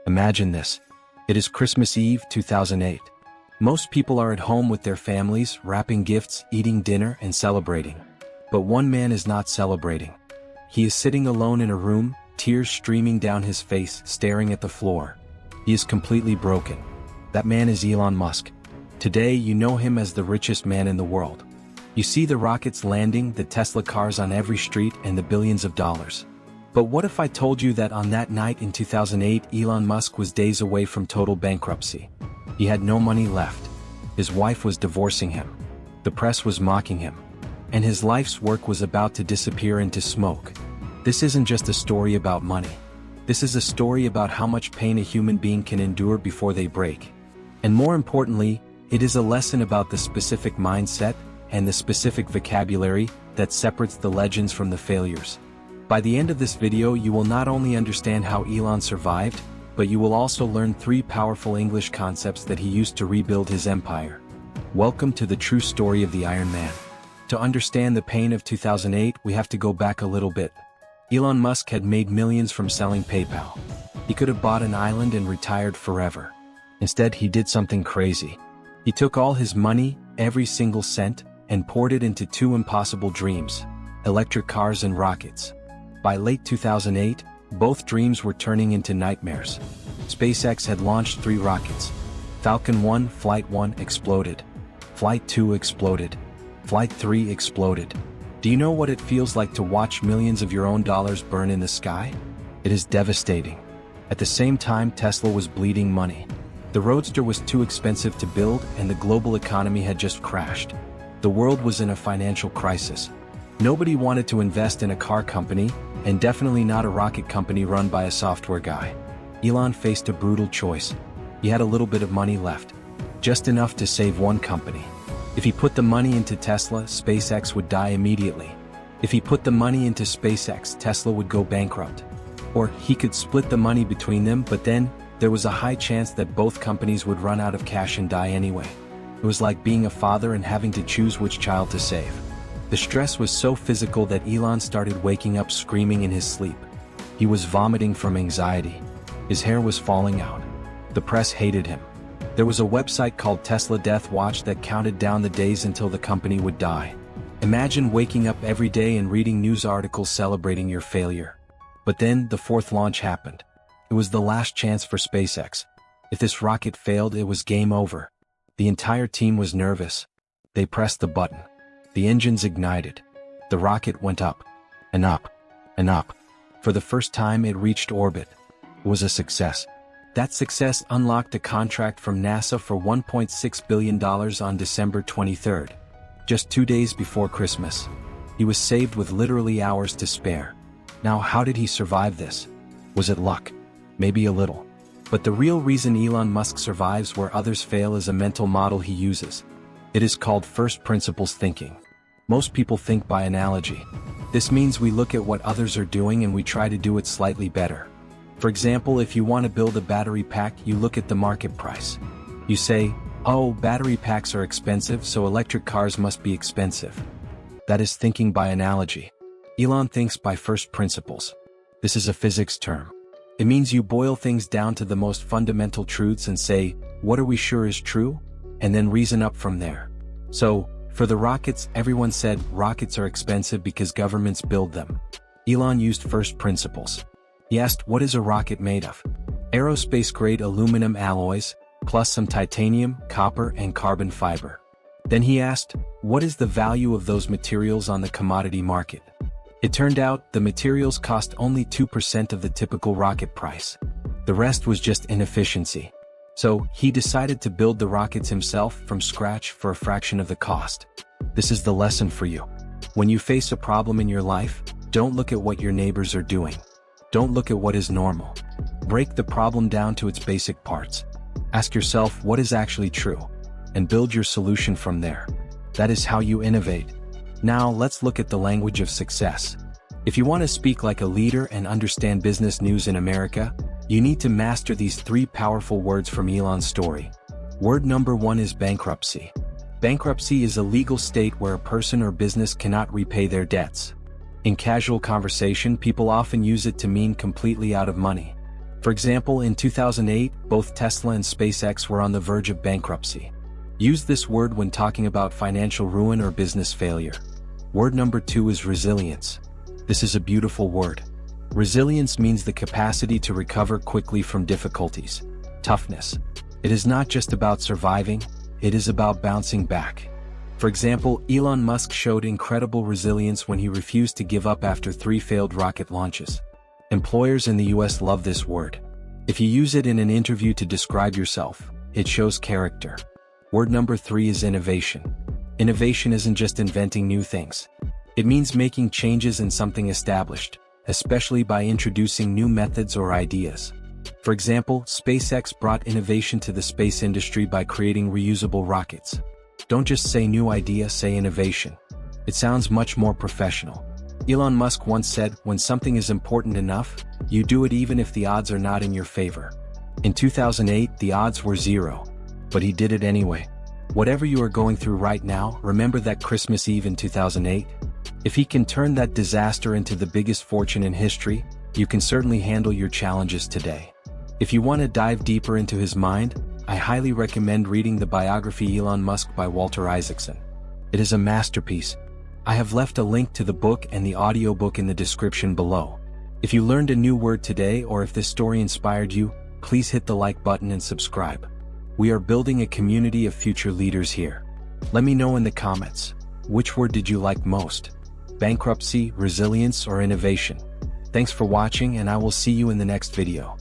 Imagine this. It is Christmas Eve 2008. Most people are at home with their families, wrapping gifts, eating dinner, and celebrating. But one man is not celebrating. He is sitting alone in a room, tears streaming down his face, staring at the floor. He is completely broken. That man is Elon Musk. Today you know him as the richest man in the world. You see the rockets landing, the Tesla cars on every street, and the billions of dollars. But what if I told you that on that night in 2008 Elon Musk was days away from total bankruptcy? He had no money left. His wife was divorcing him. The press was mocking him. And his life's work was about to disappear into smoke. This isn't just a story about money. This is a story about how much pain a human being can endure before they break. And more importantly, it is a lesson about the specific mindset and the specific vocabulary that separates the legends from the failures. By the end of this video you will not only understand how Elon survived, but you will also learn 3 powerful English concepts that he used to rebuild his empire. Welcome to the true story of the Iron Man. To understand the pain of 2008 we have to go back a little bit. Elon Musk had made millions from selling PayPal. He could have bought an island and retired forever. Instead he did something crazy. He took all his money, every single cent, and poured it into 2 impossible dreams: electric cars and rockets. By late 2008, both dreams were turning into nightmares. SpaceX had launched 3 rockets. Falcon 1, Flight 1 exploded. Flight 2 exploded. Flight 3 exploded. Do you know what it feels like to watch millions of your own dollars burn in the sky? It is devastating. At the same time, Tesla was bleeding money. The Roadster was too expensive to build and the global economy had just crashed. The world was in a financial crisis. Nobody wanted to invest in a car company, and definitely not a rocket company run by a software guy. Elon faced a brutal choice. He had a little bit of money left. Just enough to save one company. If he put the money into Tesla, SpaceX would die immediately. If he put the money into SpaceX, Tesla would go bankrupt. Or he could split the money between them, but then there was a high chance that both companies would run out of cash and die anyway. It was like being a father and having to choose which child to save. The stress was so physical that Elon started waking up screaming in his sleep. He was vomiting from anxiety. His hair was falling out. The press hated him. There was a website called Tesla Death Watch that counted down the days until the company would die. Imagine waking up every day and reading news articles celebrating your failure. But then the 4th launch happened. It was the last chance for SpaceX. If this rocket failed, it was game over. The entire team was nervous. They pressed the button. The engines ignited. The rocket went up, and up, and up. For the first time it reached orbit. It was a success. That success unlocked a contract from NASA for $1.6 billion on December 23rd. Just 2 days before Christmas. He was saved with literally hours to spare. Now how did he survive this? Was it luck? Maybe a little. But the real reason Elon Musk survives where others fail is a mental model he uses. It is called first principles thinking. Most people think by analogy. This means we look at what others are doing and we try to do it slightly better. For example, if you want to build a battery pack, you look at the market price. You say, oh, battery packs are expensive, so electric cars must be expensive. That is thinking by analogy. Elon thinks by first principles. This is a physics term. It means you boil things down to the most fundamental truths and say, what are we sure is true? And then reason up from there. So, for the rockets, everyone said rockets are expensive because governments build them. Elon used first principles. He asked, what is a rocket made of? Aerospace-grade aluminum alloys, plus some titanium, copper, and carbon fiber. Then he asked, what is the value of those materials on the commodity market? It turned out the materials cost only 2% of the typical rocket price. The rest was just inefficiency. So, he decided to build the rockets himself from scratch for a fraction of the cost. This is the lesson for you. When you face a problem in your life, don't look at what your neighbors are doing. Don't look at what is normal. Break the problem down to its basic parts. Ask yourself what is actually true, and build your solution from there. That is how you innovate. Now let's look at the language of success. If you want to speak like a leader and understand business news in America, you need to master these 3 powerful words from Elon's story. Word number 1 is bankruptcy. Bankruptcy is a legal state where a person or business cannot repay their debts. In casual conversation, people often use it to mean completely out of money. For example, in 2008, both Tesla and SpaceX were on the verge of bankruptcy. Use this word when talking about financial ruin or business failure. Word number 2 is resilience. This is a beautiful word. Resilience means the capacity to recover quickly from difficulties. Toughness. It is not just about surviving, it is about bouncing back. For example, Elon Musk showed incredible resilience when he refused to give up after 3 failed rocket launches. Employers in the US love this word. If you use it in an interview to describe yourself, it shows character. Word number 3 is innovation. Innovation isn't just inventing new things. It means making changes in something established, especially by introducing new methods or ideas. For example, SpaceX brought innovation to the space industry by creating reusable rockets. Don't just say new idea, say innovation. It sounds much more professional. Elon Musk once said, when something is important enough, you do it even if the odds are not in your favor. In 2008, the odds were 0. But he did it anyway. Whatever you are going through right now, remember that Christmas Eve in 2008? If he can turn that disaster into the biggest fortune in history, you can certainly handle your challenges today. If you want to dive deeper into his mind, I highly recommend reading the biography Elon Musk by Walter Isaacson. It is a masterpiece. I have left a link to the book and the audiobook in the description below. If you learned a new word today or if this story inspired you, please hit the like button and subscribe. We are building a community of future leaders here. Let me know in the comments, which word did you like most? Bankruptcy, resilience, or innovation? Thanks for watching, and I will see you in the next video.